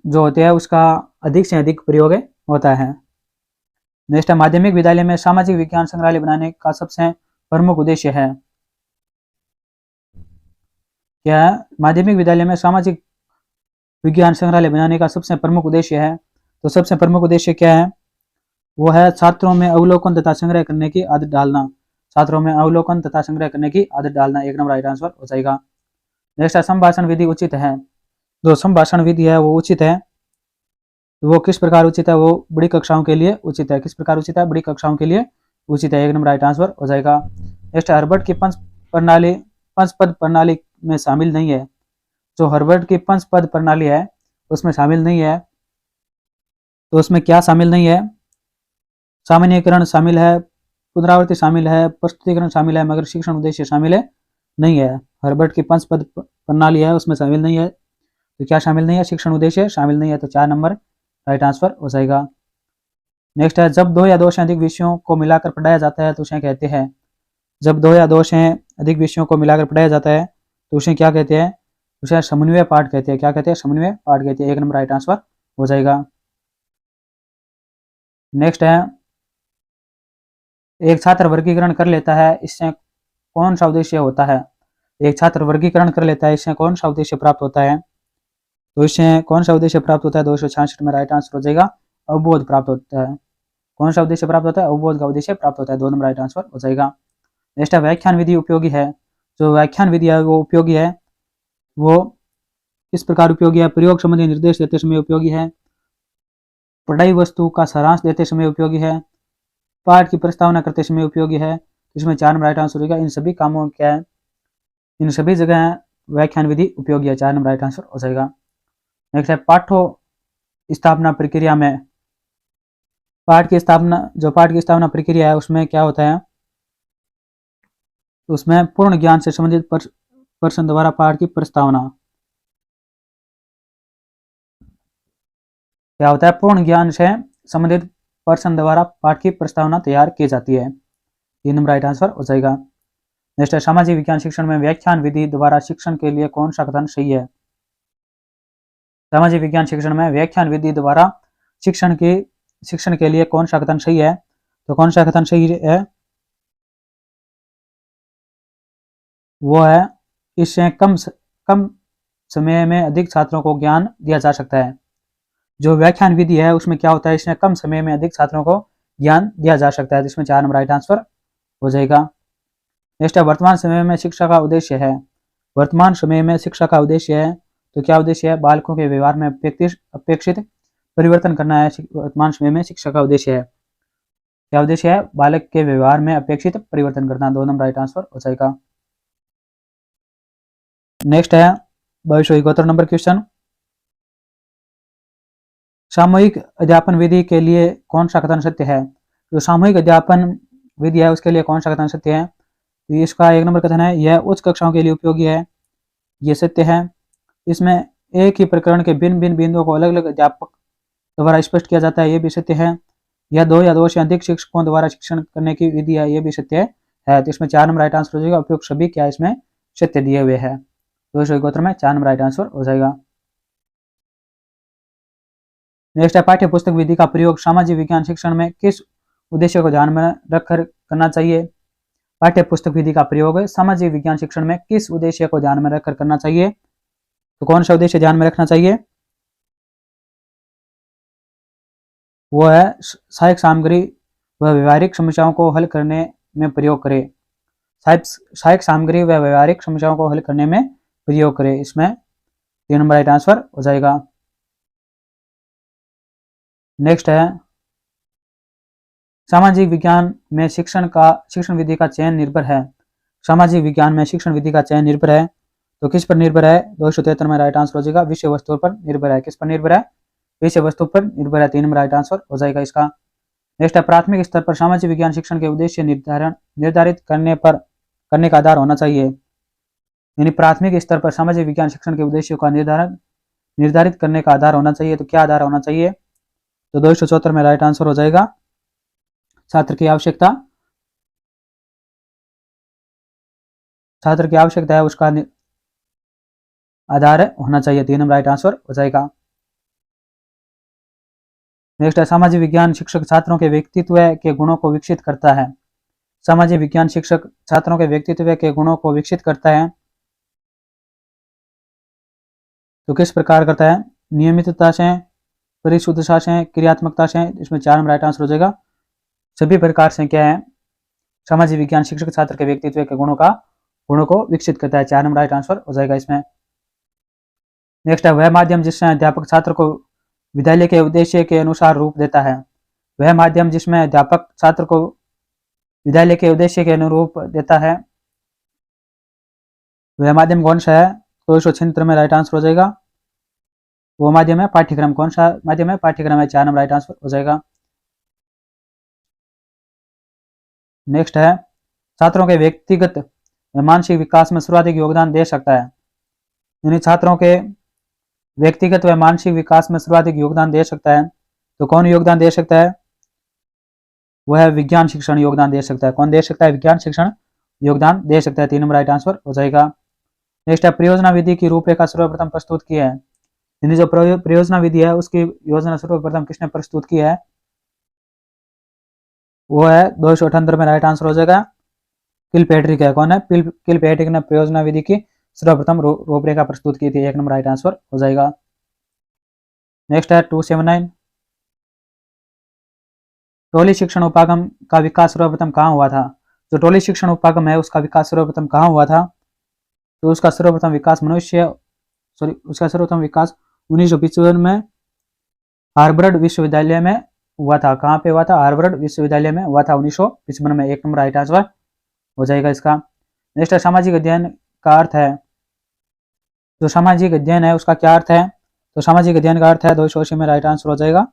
जो होते हैं उसका अधिक से अधिक प्रयोग होता है। नेक्स्ट है माध्यमिक विद्यालय में सामाजिक विज्ञान संग्रहालय बनाने का सबसे प्रमुख उद्देश्य है। क्या है, माध्यमिक विद्यालय में सामाजिक विज्ञान संग्रहालय बनाने का सबसे प्रमुख उद्देश्य है। तो सबसे प्रमुख उद्देश्य क्या है, वो है छात्रों में अवलोकन तथा संग्रह करने की आदत डालना। छात्रों में अवलोकन तथा संग्रह करने की आदत डालना। 1 नंबर राइट आंसर हो जाएगा। नेक्स्ट है संभाषण विधि उचित है। जो संभाषण विधि है वो उचित है, तो वो किस प्रकार उचित है, वो बड़ी कक्षाओं के लिए उचित है। किस प्रकार उचित है, बड़ी कक्षाओं के लिए उचित है। 1 नंबर राइट आंसर हो जाएगा। नेक्स्ट हर्बर्ट की पंच पद प्रणाली में शामिल नहीं है। जो हर्बर्ट की पंच पद प्रणाली है उसमें शामिल नहीं है, तो उसमें क्या शामिल नहीं है, सामान्यीकरण शामिल है, पुनरावृत्ति शामिल है, प्रस्तुतिकरण शामिल है, मगर शिक्षण उद्देश्य शामिल नहीं है। हर्बर्ट की 5 पद प्रणाली है उसमें शामिल नहीं है, तो क्या शामिल नहीं है, शिक्षण उद्देश्य शामिल नहीं है। तो 4 नंबर राइट आंसर हो जाएगा। नेक्स्ट है जब दो या दो से अधिक विषयों को मिलाकर पढ़ाया जाता है तो उसे कहते हैं, जब दो या दो से अधिक विषयों को मिलाकर पढ़ाया जाता है तो उसे क्या कहते हैं, उसे समन्वय पाठ कहते हैं। क्या कहते हैं? समन्वय पाठ कहते हैं। 1 नंबर राइट आंसर हो जाएगा। नेक्स्ट है एक छात्र वर्गीकरण कर लेता है, इससे कौन सा उद्देश्य होता है? एक छात्र वर्गीकरण कर लेता है, इससे कौन सा उद्देश्य प्राप्त होता है? तो इससे कौन सा उद्देश्य प्राप्त होता है? 266 में राइट आंसर हो जाएगा अवबोध प्राप्त होता है। कौन सा उद्देश्य प्राप्त होता है? अवबोध का उद्देश्य प्राप्त होता है। 2 नंबर राइट आंसर हो जाएगा। नेक्स्ट है व्याख्यान विधि उपयोगी है। जो व्याख्यान विधि है वो उपयोगी है, वो किस प्रकार उपयोगी है? प्रयोग संबंधी निर्देश देते समय उपयोगी है, पढ़ाई वस्तु का सारांश देते समय उपयोगी है, पाठ की प्रस्तावना करते समय उपयोगी है। इसमें 4 नंबर राइट आंसर होगा। इन सभी कामों क्या है, इन सभी जगह व्याख्यान विधि उपयोगी है। 4 नंबर राइट आंसर हो जाएगा। नेक्स्ट है पाठों स्थापना प्रक्रिया में, पाठ की स्थापना प्रक्रिया है उसमें क्या होता है? उसमें पूर्ण ज्ञान से संबंधित पर्सन द्वारा पाठ की प्रस्तावना, क्या होता है? पूर्ण ज्ञान से संबंधित पर्सन द्वारा पाठ की प्रस्तावना तैयार की जाती है। 3 नंबर राइट आंसर हो जाएगा। नेक्स्ट है सामाजिक विज्ञान शिक्षण में व्याख्यान विधि द्वारा शिक्षण के लिए कौन सा कथन सही है? सामाजिक विज्ञान शिक्षण में व्याख्यान विधि द्वारा शिक्षण के लिए कौन सा कथन सही है? तो कौन सा कथन सही है? वो है इससे कम समय में अधिक छात्रों को ज्ञान दिया जा सकता है। जो व्याख्यान विधि है उसमें क्या होता है? इसमें कम समय में अधिक छात्रों को ज्ञान दिया जा सकता है। जिसमें 4 नंबर राइट आंसर हो जाएगा। नेक्स्ट है वर्तमान समय में शिक्षा का उद्देश्य है। वर्तमान समय में शिक्षा का उद्देश्य है तो क्या उद्देश्य है? बालकों के व्यवहार में अपेक्षित परिवर्तन करना है। वर्तमान समय में शिक्षा का उद्देश्य है। क्या उद्देश्य है? बालक के व्यवहार में अपेक्षित परिवर्तन करना। 2 नंबर राइट आंसर हो जाएगा। नेक्स्ट है 271 नंबर क्वेश्चन, सामूहिक अध्यापन विधि के लिए कौन सा कथन सत्य है? जो सामूहिक अध्यापन विधि है उसके लिए कौन सा कथन सत्य है? तो इसका 1 नंबर कथन है यह उच्च कक्षाओं के लिए उपयोगी है, ये सत्य है। इसमें एक ही प्रकरण के भिन्न भिन्न बिंदुओं को अलग अलग अध्यापक द्वारा स्पष्ट किया जाता है, ये भी सत्य है। यह दो या दो से अधिक शिक्षकों द्वारा शिक्षण करने की विधि है, ये भी सत्य है। तो इसमें 4 नंबर राइट आंसर हो जाएगा। उपयुक्त सभी क्या इसमें सत्य दिए हुए हैं। 271 में 4 नंबर राइट आंसर हो जाएगा। नेक्स्ट है पाठ्य पुस्तक विधि का प्रयोग सामाजिक विज्ञान शिक्षण में किस उद्देश्य को ध्यान में रखकर करना चाहिए? पाठ्य पुस्तक विधि का प्रयोग सामाजिक विज्ञान शिक्षण में किस उद्देश्य को ध्यान में रखकर करना चाहिए? तो कौन सा उद्देश्य ध्यान में रखना चाहिए? वो है सहायक सामग्री व व्यवहारिक समस्याओं को हल करने में प्रयोग करे। सहायक सामग्री व व्यवहारिक समस्याओं को हल करने में प्रयोग करे। इसमें 3 नंबर राइट आंसर हो जाएगा। नेक्स्ट है सामाजिक विज्ञान में शिक्षण विधि का चयन निर्भर है। सामाजिक विज्ञान में शिक्षण विधि का चयन निर्भर है तो किस पर निर्भर है? 273 में राइट आंसर हो जाएगा। विषय वस्तु पर निर्भर है। किस पर निर्भर है? विषय वस्तु पर निर्भर है। 3 नंबर राइट आंसर हो जाएगा इसका। नेक्स्ट है प्राथमिक स्तर पर सामाजिक विज्ञान शिक्षण के उद्देश्य निर्धारित करने का आधार होना चाहिए। यानी प्राथमिक स्तर पर सामाजिक विज्ञान शिक्षण के उद्देश्यों का निर्धारित करने का आधार होना चाहिए। तो क्या आधार होना चाहिए? तो 274 में राइट आंसर हो जाएगा छात्र की आवश्यकता है उसका आधार होना चाहिए। 3 नंबर राइट आंसर हो जाएगा। नेक्स्ट है सामाजिक विज्ञान शिक्षक छात्रों के व्यक्तित्व के गुणों को विकसित करता है। सामाजिक विज्ञान शिक्षक छात्रों के व्यक्तित्व के गुणों को विकसित करता है तो किस प्रकार करता है? नियमितता से, परिशुद्धता से, क्रियात्मकता से। इसमें 4 नंबर राइट आंसर हो जाएगा। सभी प्रकार से क्या है? सामाजिक विज्ञान शिक्षक छात्र के व्यक्तित्व के गुणों को विकसित करता है। 4 नंबर राइट आंसर हो जाएगा इसमें। नेक्स्ट है वह माध्यम जिससे अध्यापक छात्र को विद्यालय के उद्देश्य के अनुसार रूप देता है। वह माध्यम जिसमें अध्यापक छात्र को विद्यालय के उद्देश्य के अनुरूप देता है, वह माध्यम कौन सा है? 276 में राइट आंसर हो जाएगा। वो माध्यम है पाठ्यक्रम। कौन सा माध्यम है? पाठ्यक्रम है। 4 नंबर राइट आंसर हो जाएगा। नेक्स्ट है छात्रों के व्यक्तिगत मानसिक विकास में सर्वाधिक योगदान दे सकता है। यानी छात्रों के व्यक्तिगत व मानसिक विकास में सर्वाधिक योगदान दे सकता है तो कौन योगदान दे सकता है? वह विज्ञान शिक्षण योगदान दे सकता है। कौन दे सकता है? विज्ञान शिक्षण योगदान दे सकता है। 3 नंबर राइट आंसर हो जाएगा। नेक्स्ट है परियोजना विधि की रूपरेखा सर्वप्रथम प्रस्तुत की है। यानी जो परियोजना विधि है उसकी योजना सर्वप्रथम किसने प्रस्तुत की है? वो है 278 में राइट आंसर हो जाएगा किलपैट्रिक है। कौन है? किलपैट्रिक ने परियोजना विधि की सर्वप्रथम रूपरेखा प्रस्तुत की थी। 1 नंबर राइट आंसर हो जाएगा। नेक्स्ट है 279 टोली शिक्षण उपागम का विकास सर्वप्रथम कहाँ हुआ था? जो टोली शिक्षण उपागम है उसका विकास सर्वप्रथम कहाँ हुआ था? तो उसका सर्वप्रथम विकास उसका सर्वप्रथम विकास 1955 में हार्वर्ड विश्वविद्यालय में हुआ था। कहाँ पे हुआ था? हार्वर्ड विश्वविद्यालय में हुआ था 1955 में। 1 नंबर राइट आंसर हो जाएगा इसका। नेक्स्ट है सामाजिक अध्ययन का अर्थ है। जो सामाजिक अध्ययन है उसका क्या अर्थ है? तो सामाजिक अध्ययन का अर्थ है 280 में राइट आंसर हो जाएगा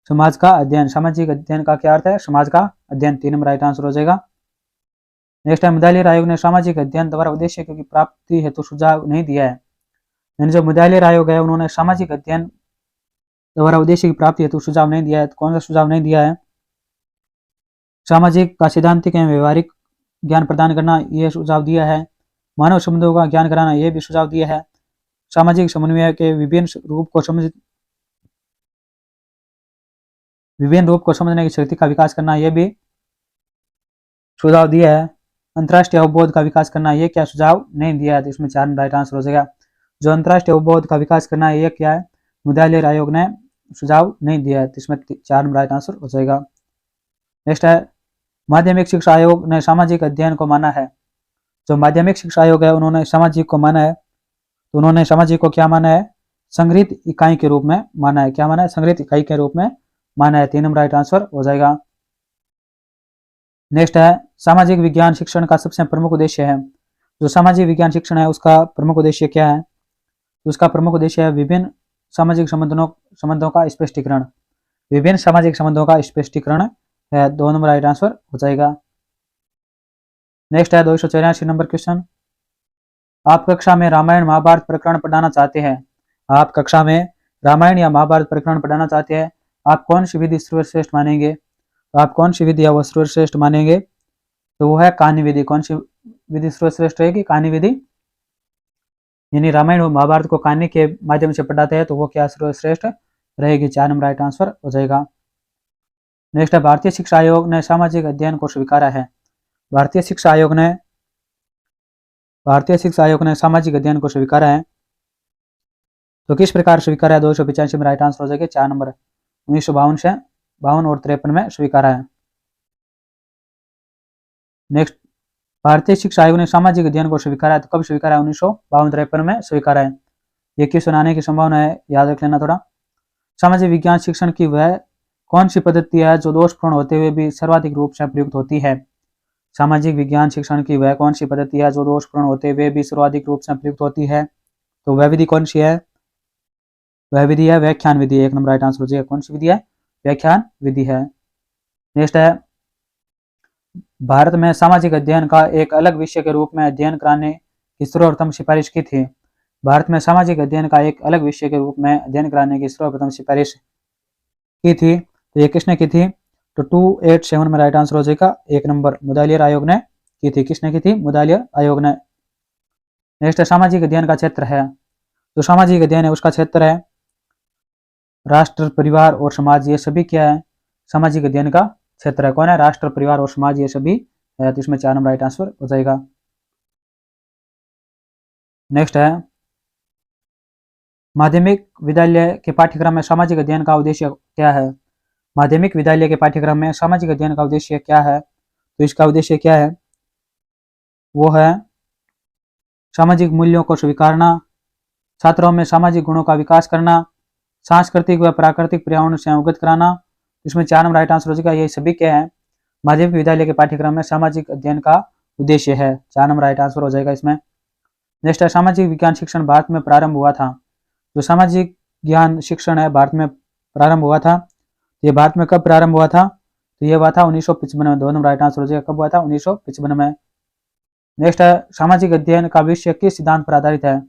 समाज का अध्ययन। सामाजिक अध्ययन का क्या अर्थ है? समाज का अध्ययन। 3 नंबर राइट आंसर हो जाएगा। नेक्स्ट है मुदालियर आयोग ने सामाजिक अध्ययन द्वारा उद्देश्य की प्राप्ति हेतु सुझाव नहीं दिया है। यानी जो मुदालियर आयोग है उन्होंने सामाजिक अध्ययन द्वारा उद्देश्य की प्राप्ति हेतु सुझाव नहीं दिया है। तो कौन सा सुझाव नहीं दिया है? सामाजिक का सिद्धांतिक एवं व्यवहारिक ज्ञान प्रदान करना, यह सुझाव दिया है। मानव संबंधों का ज्ञान कराना, यह भी सुझाव दिया है। सामाजिक समन्वय के विभिन्न रूप को समझने की शक्ति का विकास करना, यह भी सुझाव दिया है। अंतर्राष्ट्रीय अवबोध का विकास करना, यह क्या सुझाव नहीं दिया है। तो इसमें 4 राइट आंसर हो जाएगा। जो अंतर्राष्ट्रीय अवबोध का विकास करना है, यह क्या है? मुदालियर आयोग ने सुझाव नहीं दिया है। तो इसमें 4 राइट आंसर हो जाएगा। नेक्स्ट है माध्यमिक शिक्षा आयोग ने सामाजिक अध्ययन को माना है। जो माध्यमिक शिक्षा आयोग है उन्होंने सामाजिक को माना है। तो उन्होंने सामाजिक को क्या माना है? संग्रहित इकाई के रूप में माना है। क्या माना है? संग्रहित इकाई के रूप में माना है। 3 नंबर राइट आंसर हो जाएगा। नेक्स्ट है सामाजिक विज्ञान शिक्षण का सबसे प्रमुख उद्देश्य है। जो सामाजिक विज्ञान शिक्षण है उसका प्रमुख उद्देश्य क्या है? तो उसका प्रमुख उद्देश्य है विभिन्न सामाजिक संबंधों का स्पष्टीकरण। विभिन्न सामाजिक संबंधों का स्पष्टीकरण है। 2 नंबर राइट आंसर हो जाएगा। नेक्स्ट है 284 नंबर क्वेश्चन। आप कक्षा में रामायण महाभारत प्रकरण पढ़ाना चाहते हैं। आप कक्षा में रामायण या महाभारत प्रकरण पढ़ाना चाहते हैं। आप कौन सी विधि सर्वश्रेष्ठ मानेंगे? तो आप कौन सी विधि है वो सर्वश्रेष्ठ मानेंगे? तो वो है कहानी विधि। कौन सी विधि सर्वश्रेष्ठ रहेगी? कहानी विधि। यानी रामायण और महाभारत को कहानी के माध्यम से पढ़ाते हैं तो वो क्या सर्वश्रेष्ठ रहेगी। 4 नंबर राइट आंसर हो जाएगा। नेक्स्ट है भारतीय शिक्षा आयोग ने सामाजिक अध्ययन को स्वीकारा है। भारतीय शिक्षा आयोग ने सामाजिक अध्ययन को स्वीकारा है। तो किस प्रकार स्वीकारा है? 285 में राइट आंसर हो जाएगा। 4 नंबर 1952 से 52 और 53 में स्वीकारा है। नेक्स्ट भारतीय शिक्षा आयोग ने सामाजिक अध्ययन को स्वीकारा है। तो कब स्वीकारा है? 1952-53 में स्वीकारा है। ये क्वेश्चन आने की संभावना है, याद रख लेना थोड़ा। सामाजिक विज्ञान शिक्षण की वह कौन सी पद्धति है जो दोषपूर्ण होते हुए भी सर्वाधिक रूप से प्रयुक्त होती है? सामाजिक विज्ञान शिक्षण की वह कौन सी पद्धति है जो दोषपूर्ण होते हुए भी सर्वाधिक रूप से प्रयुक्त होती है? तो वह विधि कौन सी है? वह विधि है व्याख्यान विधि। 1 नंबर राइट आंसर हो जाएगा। कौन सी विधि है? व्याख्यान विधि है। नेक्स्ट है भारत में सामाजिक अध्ययन का एक अलग विषय के रूप में अध्ययन कराने की सर्वप्रथम सिफारिश की थी। भारत में सामाजिक अध्ययन का एक अलग विषय के रूप में अध्ययन कराने की सर्वप्रथम सिफारिश की थी। तो ये किसने की थी? तो 287 में राइट आंसर हो जाएगा। 1 नंबर मुदालियर आयोग ने की थी। किसने की थी? मुदालियर आयोग ने। नेक्स्ट सामाजिक अध्ययन का क्षेत्र है। जो सामाजिक अध्ययन है उसका क्षेत्र है राष्ट्र, परिवार और समाज। ये सभी क्या है? सामाजिक अध्ययन का क्षेत्र है। कौन है? राष्ट्र, परिवार और समाज, ये सभी है। तो इसमें 4 नंबर राइट आंसर हो जाएगा। नेक्स्ट है माध्यमिक विद्यालय के पाठ्यक्रम में सामाजिक अध्ययन का उद्देश्य क्या है? माध्यमिक विद्यालय के पाठ्यक्रम में सामाजिक अध्ययन का उद्देश्य क्या है? तो इसका उद्देश्य क्या है? वो है सामाजिक मूल्यों को स्वीकारना, छात्रों में सामाजिक गुणों का विकास करना, सांस्कृतिक व प्राकृतिक पर्यावरण से अवगत कराना। इसमें 4 नंबर राइट आंसर हो जाएगा। ये सभी क्या है? माध्यमिक विद्यालय के पाठ्यक्रम में सामाजिक अध्ययन का उद्देश्य है। 4 नंबर राइट आंसर हो जाएगा इसमें। नेक्स्ट है सामाजिक विज्ञान शिक्षण भारत में प्रारंभ हुआ था। जो सामाजिक ज्ञान शिक्षण है भारत में प्रारंभ हुआ था, ये भारत में कब प्रारंभ हुआ था? तो ये हुआ था 1955 में। 2 नंबर राइट आंसर हो जाएगा। कब हुआ था? 1955 में। नेक्स्ट है सामाजिक अध्ययन का विषय किस सिद्धांत पर आधारित है?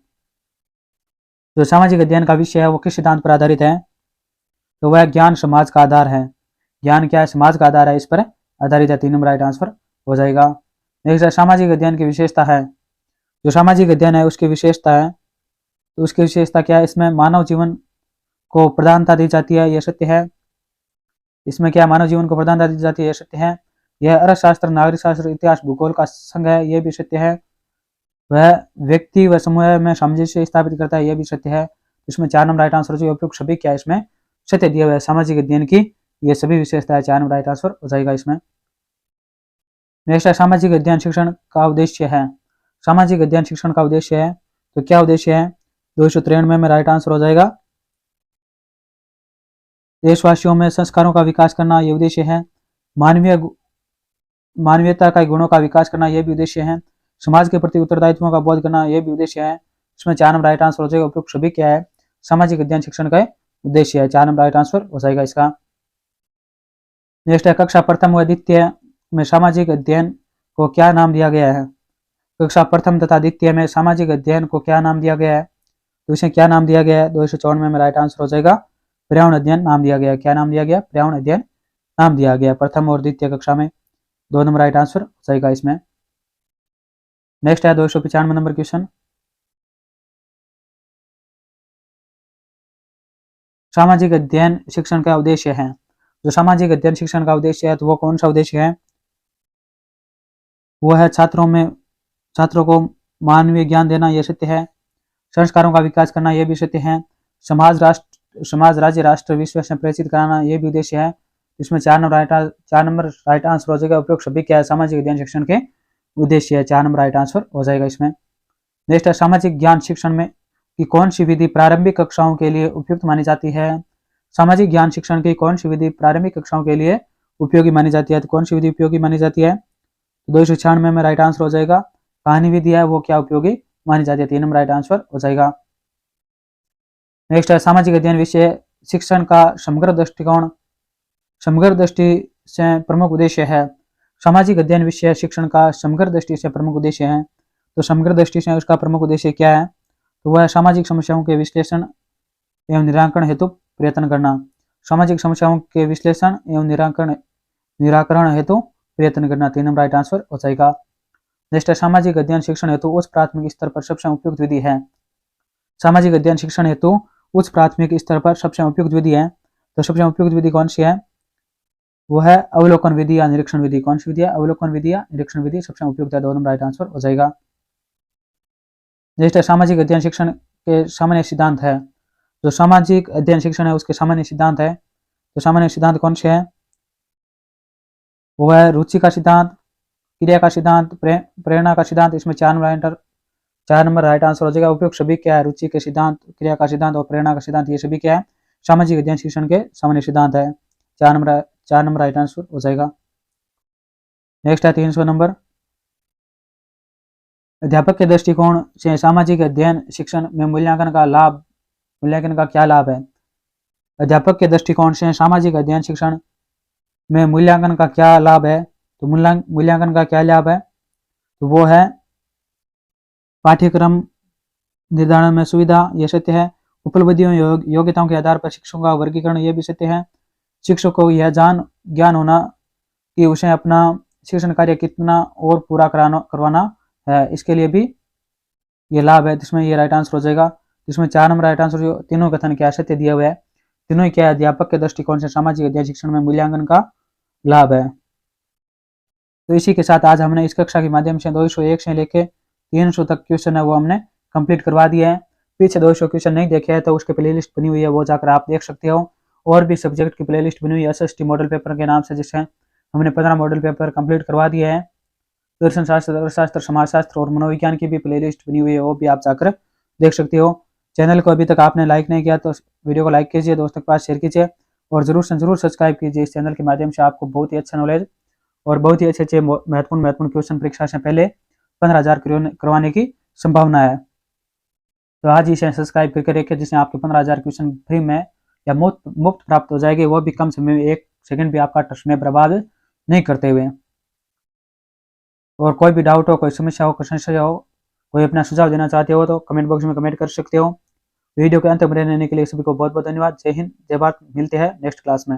जो सामाजिक अध्ययन का विषय है वो किस सिद्धांत पर आधारित है? तो वह ज्ञान समाज का आधार है। ज्ञान क्या है, समाज का आधार है, इस पर आधारित है। 3 नंबर राइट आंसर हो जाएगा। नेक्स्ट है सामाजिक अध्ययन की विशेषता है। जो सामाजिक अध्ययन है उसकी विशेषता है, तो उसकी विशेषता क्या है, इसमें मानव जीवन को प्रधानता दी जाती है, यह सत्य है। इसमें क्या मानव जीवन को प्रधानता दी जाती है, यह सत्य है। यह अर्थशास्त्र, नागरिक शास्त्र, इतिहास, भूगोल का संघ है, यह भी सत्य है। वह व्यक्ति व समूह में सामंजस्य स्थापित करता है, यह भी सत्य है। इसमें 4 नंबर राइट आंसर जो उपयुक्त सभी क्या है इसमें सत्य दिया हुआ है। सामाजिक अध्ययन की ये सभी विशेषता है, 4 नंबर राइट आंसर हो जाएगा इसमें। नेक्स्ट है सामाजिक अध्ययन शिक्षण का उद्देश्य है। सामाजिक अध्ययन शिक्षण का उद्देश्य है, तो क्या उद्देश्य है, 293 में राइट आंसर हो जाएगा। देशवासियों में संस्कारों का विकास करना, यह उद्देश्य है। मानवीयता का गुणों का विकास करना, यह भी उद्देश्य है। समाज के प्रति उत्तरदायित्वों का बोध करना, यह भी उद्देश्य है। इसमें 4 नंबर राइट आंसर हो जाएगा। उपयुक्त सभी क्या है, सामाजिक अध्ययन शिक्षण का उद्देश्य है, 4 नंबर राइट आंसर हो जाएगा इसका। नेक्स्ट है कक्षा प्रथम व द्वितीय में सामाजिक अध्ययन को क्या नाम दिया गया है। कक्षा प्रथम तथा द्वितीय में सामाजिक अध्ययन को क्या नाम दिया गया है, तो इसे क्या नाम दिया गया है, 294 में राइट आंसर हो जाएगा। पर्यावरण अध्ययन नाम दिया गया। क्या नाम दिया गया, पर्यावरण अध्ययन नाम दिया गया प्रथम और द्वितीय कक्षा में। 2 नंबर राइट आंसर हो जाएगा इसमें। नेक्स्ट है 295 नंबर क्वेश्चन। सामाजिक अध्ययन शिक्षण का उद्देश्य है। जो सामाजिक अध्ययन शिक्षण का उद्देश्य है, तो वो कौन सा उद्देश्य है, वो है छात्रों को मानवीय ज्ञान देना, यह सत्य है। संस्कारों का विकास करना, यह भी सत्य है। समाज राज्य राष्ट्र विश्व से प्रेषित कराना, यह भी उद्देश्य है। इसमें 4 नंबर राइट आंसर हो जाएगा। उपयुक्त सभी क्या है, सामाजिक अध्ययन शिक्षण के उद्देश्य है, 4 नंबर राइट आंसर हो जाएगा इसमें। नेक्स्ट है सामाजिक ज्ञान शिक्षण में की कौन सी विधि प्रारंभिक कक्षाओं के लिए उपयुक्त मानी जाती है। सामाजिक ज्ञान शिक्षण की कौन सी विधि प्रारंभिक कक्षाओं के लिए उपयोगी मानी जाती है, तो कौन सी विधि उपयोगी मानी जाती है, 296 में राइट आंसर हो जाएगा। कहानी विधि है वो क्या उपयोगी मानी जाती है, 3 नंबर राइट आंसर हो जाएगा। नेक्स्ट है सामाजिक अध्ययन विषय शिक्षण का समग्र दृष्टि से प्रमुख उद्देश्य है। सामाजिक अध्ययन विषय शिक्षण का समग्र दृष्टि से प्रमुख उद्देश्य है, तो समग्र दृष्टि से उसका प्रमुख उद्देश्य क्या है, तो वह सामाजिक समस्याओं के विश्लेषण एवं निराकरण हेतु प्रयत्न करना। सामाजिक समस्याओं के विश्लेषण एवं निराकरण हेतु प्रयत्न करना, 3 नंबर राइट आंसर हो जाएगा। नेक्स्ट है सामाजिक अध्ययन शिक्षण हेतु उच्च प्राथमिक स्तर पर सबसे उपयुक्त विधि है। सामाजिक अध्ययन शिक्षण हेतु उच्च प्राथमिक स्तर पर सबसे उपयुक्त विधि है, तो सबसे उपयुक्त विधि कौन सी है, वो है अवलोकन विधि या निरीक्षण विधि। कौन सी विधि है, अवलोकन विधि या निरीक्षण विधि सबसे उपयुक्त है, 2 नंबर राइट आंसर हो जाएगा। नेक्स्ट है सामाजिक अध्ययन शिक्षण के सामान्य सिद्धांत है। जो सामाजिक अध्ययन शिक्षण है उसके सामान्य सिद्धांत है, तो सामान्य सिद्धांत कौन से है, वो है रुचि का सिद्धांत, क्रिया का सिद्धांत, प्रेरणा का सिद्धांत। इसमें 4 नंबर राइट आंसर हो जाएगा। उपयुक्त सभी क्या है, रुचि के सिद्धांत, क्रिया का सिद्धांत और प्रेरणा का सिद्धांत, ये सभी क्या है, सामाजिक अध्ययन शिक्षण के सामान्य सिद्धांत है, 4 नंबर राइट आंसर हो जाएगा। नेक्स्ट है 300 नंबर। अध्यापक के दृष्टिकोण से सामाजिक अध्ययन शिक्षण में मूल्यांकन का क्या लाभ है। अध्यापक के दृष्टिकोण से सामाजिक अध्ययन शिक्षण में मूल्यांकन का क्या लाभ है, तो मूल्यांकन का क्या लाभ है, तो वो है पाठ्यक्रम निर्धारण में सुविधा, यह सत्य है। उपलब्धियों योग्यताओं के आधार पर शिक्षकों का वर्गीकरण, यह भी सत्य है। शिक्षक को यह ज्ञान होना कि उसे अपना शिक्षण कार्य कितना और पूरा करवाना है, इसके लिए भी ये लाभ है, जिसमें ये राइट आंसर हो जाएगा। जिसमें 4 नंबर राइट आंसर, जो तीनों कथन क्या सत्य दिया हुआ है, तीनों ही क्या है, अध्यापक के दृष्टिकोण से सामाजिक अध्ययन शिक्षण में मूल्यांकन का लाभ है। तो इसी के साथ आज हमने इस कक्षा के माध्यम से 201 से लेके 300 तक क्वेश्चन है वो हमने कंप्लीट करवा दिया है। पीछे 200 क्वेश्चन नहीं देखे हैं तो उसके प्लेलिस्ट बनी हुई है, वो जाकर आप देख सकते हो। और भी सब्जेक्ट की प्लेलिस्ट बनी हुई है एसएसटी मॉडल पेपर के नाम से, जिससे हमने 15 मॉडल पेपर कंप्लीट करवा दिए हैं। दर्शन शास्त्र, अर्थशास्त्र, समाजशास्त्र और मनोविज्ञान की भी प्लेलिस्ट बनी हुई है, वो भी आप जाकर देख सकते हो। चैनल को अभी तक आपने लाइक नहीं किया तो वीडियो को लाइक कीजिए, दोस्तों के पास शेयर कीजिए और जरूर से जरूर सब्सक्राइब कीजिए। इस चैनल के माध्यम से आपको बहुत ही अच्छा नॉलेज और बहुत ही अच्छे महत्वपूर्ण क्वेश्चन परीक्षा से पहले 15,000 करवाने की संभावना है। तो आज इसे सब्सक्राइब करके रखिए, जिससे आपके 15,000 क्वेश्चन फ्री में या मुफ्त प्राप्त हो जाएंगे, वो भी कम समय में, 1 सेकंड भी आपका समय बर्बाद नहीं करते हुए। और कोई भी डाउट हो, कोई समस्या हो, कोई संशय हो, कोई अपना सुझाव देना चाहते हो तो कमेंट बॉक्स में कमेंट कर सकते हो। वीडियो के अंत में रहने के लिए सभी को बहुत बहुत धन्यवाद। जय हिंद, जय भारत। मिलते हैं नेक्स्ट क्लास में।